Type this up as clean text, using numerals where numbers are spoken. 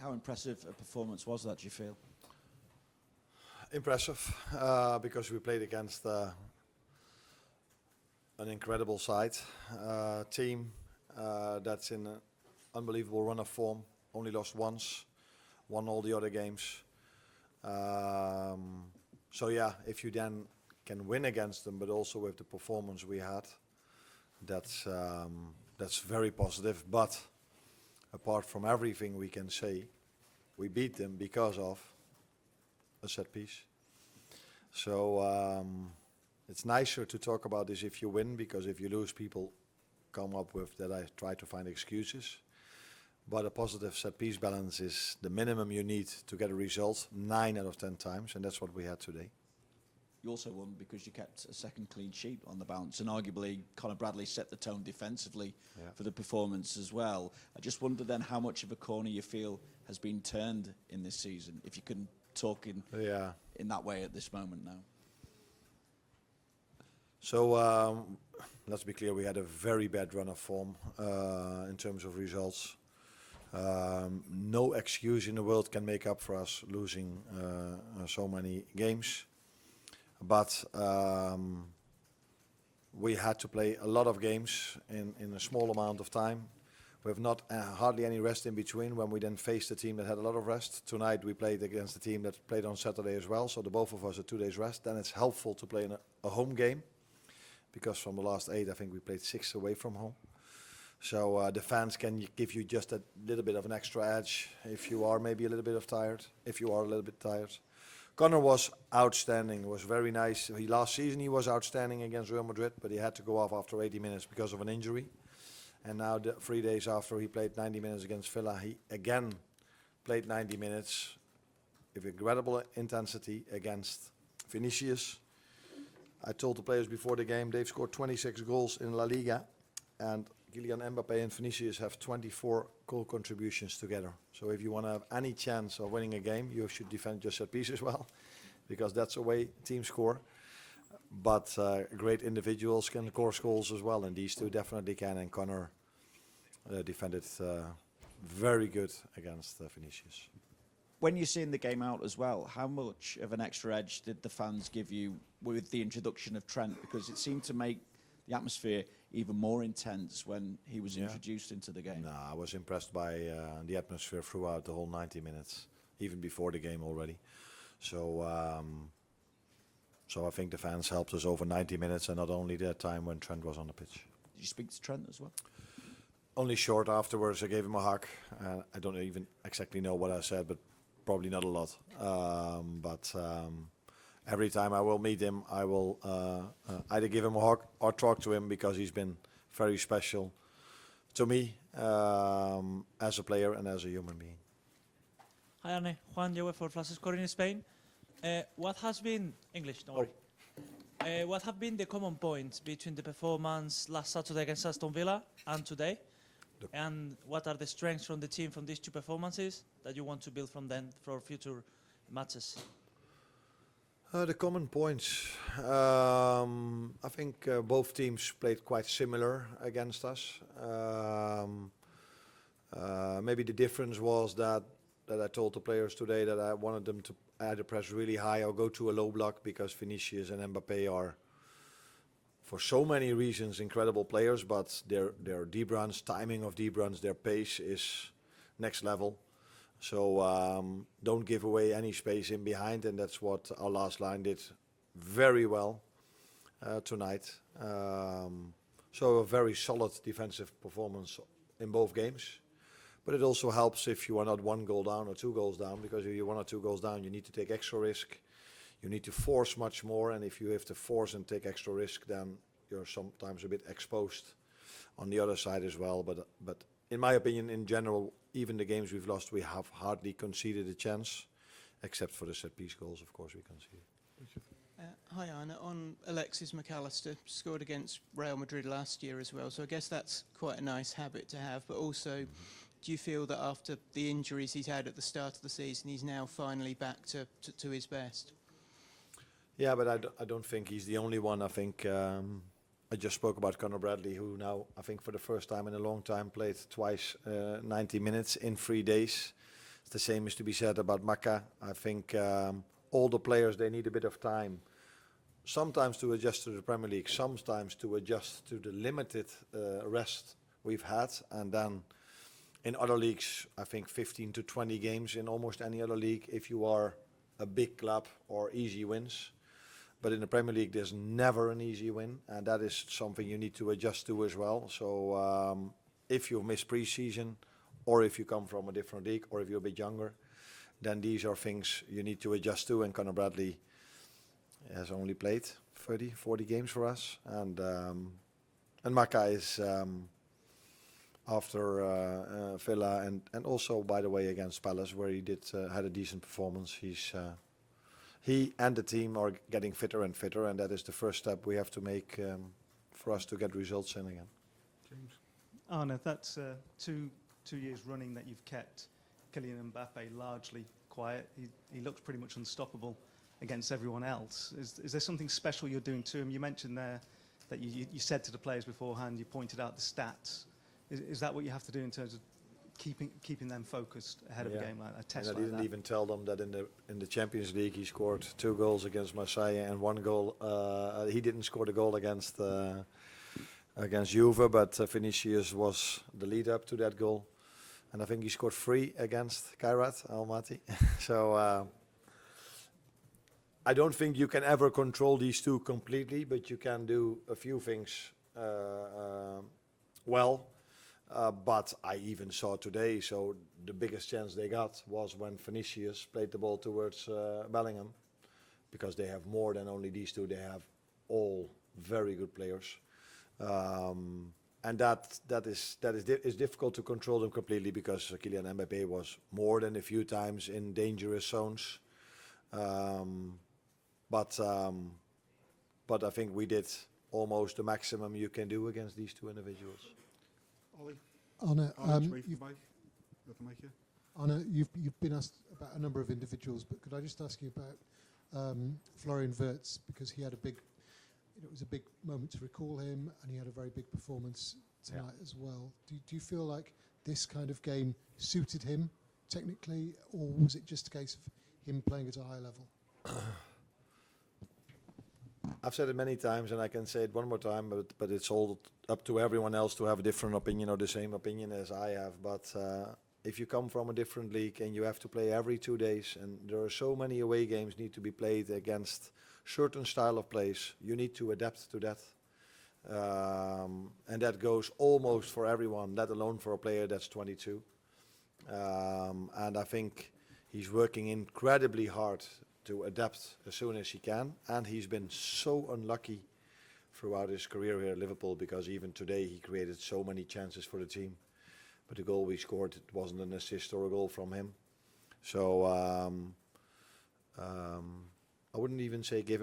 How impressive a performance was that, do you feel? Impressive, because we played against an incredible side, team that's in an unbelievable run of form. Only lost once, won all the other games. So yeah, if you then can win against them, but also with the performance we had, that's very positive. But apart from everything we can say, we beat them because of a set piece. So it's nicer to talk about this if you win, because if you lose, people come up with that I try to find excuses. But a positive set piece balance is the minimum you need to get a result 9 out of 10 times, and that's what we had today. You also won because you kept a second clean sheet on the bounce, and arguably Conor Bradley set the tone defensively for the performance as well. I just wonder then how much of a corner you feel has been turned in this season, if you can talk in that way at this moment now. So let's be clear, we had a very bad run of form in terms of results. No excuse in the world can make up for us losing so many games. But we had to play a lot of games in a small amount of time. We have not hardly any rest in between when we then faced a team that had a lot of rest. Tonight we played against a team that played on Saturday as well, so the both of us had 2 days rest. Then it's helpful to play in a home game, because from the last 8 I think we played 6 away from home. So the fans can give you just a little bit of an extra edge if you are maybe a little bit tired, if you are a little bit tired. Conor was outstanding, was very nice. Last season he was outstanding against Real Madrid, but he had to go off after 80 minutes because of an injury. And now 3 days after he played 90 minutes against Villa, he again played 90 minutes with incredible intensity against Vinicius. I told the players before the game, they've scored 26 goals in La Liga, and Kylian Mbappé and Vinicius have 24 goal contributions together. So if you want to have any chance of winning a game, you should defend your set piece as well, because that's the way teams score. But great individuals can score goals as well, and these two definitely can. And Conor defended very good against Vinicius. When you're seeing the game out as well, how much of an extra edge did the fans give you with the introduction of Trent? Because it seemed to make the atmosphere even more intense when he was introduced into the game. No, I was impressed by the atmosphere throughout the whole 90 minutes, even before the game already. So I think the fans helped us over 90 minutes, and not only that time when Trent was on the pitch. Did you speak to Trent as well? Only short afterwards. I gave him a hug. I don't even exactly know what I said, but probably not a lot. But every time I will meet him, I will either give him a hug or talk to him, because he's been very special to me as a player and as a human being. Hi Arne, Juan Joe for Flash Scoring in Spain. What has been English? Don't worry. What have been the common points between the performance last Saturday against Aston Villa and today? And what are the strengths from the team from these 2 performances that you want to build from them for future matches? The common points. I think both teams played quite similar against us. Maybe the difference was that I told the players today that I wanted them to either press really high or go to a low block, because Vinicius and Mbappé are, for so many reasons, incredible players, but their deep runs, timing of deep runs, their pace is next level. So don't give away any space in behind, and that's what our last line did very well tonight. So a very solid defensive performance in both games. But it also helps if you are not 1 goal down or 2 goals down, because if you're 1 or 2 goals down, you need to take extra risk. You need to force much more, and if you have to force and take extra risk, then you're sometimes a bit exposed on the other side as well. But in my opinion, in general, even the games we've lost, we have hardly conceded a chance, except for the set-piece goals, of course, we conceded. Hi Arne, on Alexis McAllister, scored against Real Madrid last year as well, so I guess that's quite a nice habit to have, but also do you feel that after the injuries he's had at the start of the season, he's now finally back to his best? Yeah, but I don't think he's the only one. I think I just spoke about Conor Bradley, who now, I think for the first time in a long time, played twice 90 minutes in 3 days. the same is to be said about Maka. I think all the players, they need a bit of time. Sometimes to adjust to the Premier League, sometimes to adjust to the limited rest we've had. And then in other leagues, I think 15 to 20 games in almost any other league if you are a big club or easy wins. But in the Premier League, there's never an easy win. And that is something you need to adjust to as well. So if you miss pre-season, or if you come from a different league, or if you're a bit younger, then these are things you need to adjust to. And Conor Bradley has only played 30, 40 games for us. And Maka is, after Villa and also, by the way, against Palace, where he had a decent performance, he and the team are getting fitter and fitter. And that is the first step we have to make for us to get results in again. James. Arne, that's two years running that you've kept Kylian Mbappe largely quiet. He looks pretty much unstoppable against everyone else. Is there something special you're doing to him? You mentioned there that you said to the players beforehand, you pointed out the stats. Is that what you have to do in terms of keeping them focused ahead of a game like that, a test and like I didn't that? even tell them that in the Champions League he scored 2 goals against Marseille and 1 goal. He didn't score the goal against Juve, but Vinicius was the lead up to that goal. And I think he scored 3 against Kairat Almaty. So I don't think you can ever control these two completely, but you can do a few things well. But I even saw today, so the biggest chance they got was when Vinicius played the ball towards Bellingham, because they have more than only these two. They have all very good players. And that is difficult to control them completely, because Kylian Mbappé was more than a few times in dangerous zones. But I think we did almost the maximum you can do against these two individuals. Ollie? Anna, you've been asked about a number of individuals, but could I just ask you about Florian Wirtz, because he had a big, it was a big moment to recall him, and he had a very big performance tonight as well. Do you feel like this kind of game suited him technically, or was it just a case of him playing at a high level? I've said it many times, and I can say it one more time, but it's all up to everyone else to have a different opinion or the same opinion as I have. But if you come from a different league and you have to play every 2 days, and there are so many away games need to be played against certain style of plays, you need to adapt to that. And that goes almost for everyone, let alone for a player that's 22. And I think he's working incredibly hard to adapt as soon as he can. And he's been so unlucky throughout his career here at Liverpool, because even today he created so many chances for the team. But the goal we scored, it wasn't an assist or a goal from him. So I wouldn't even say give him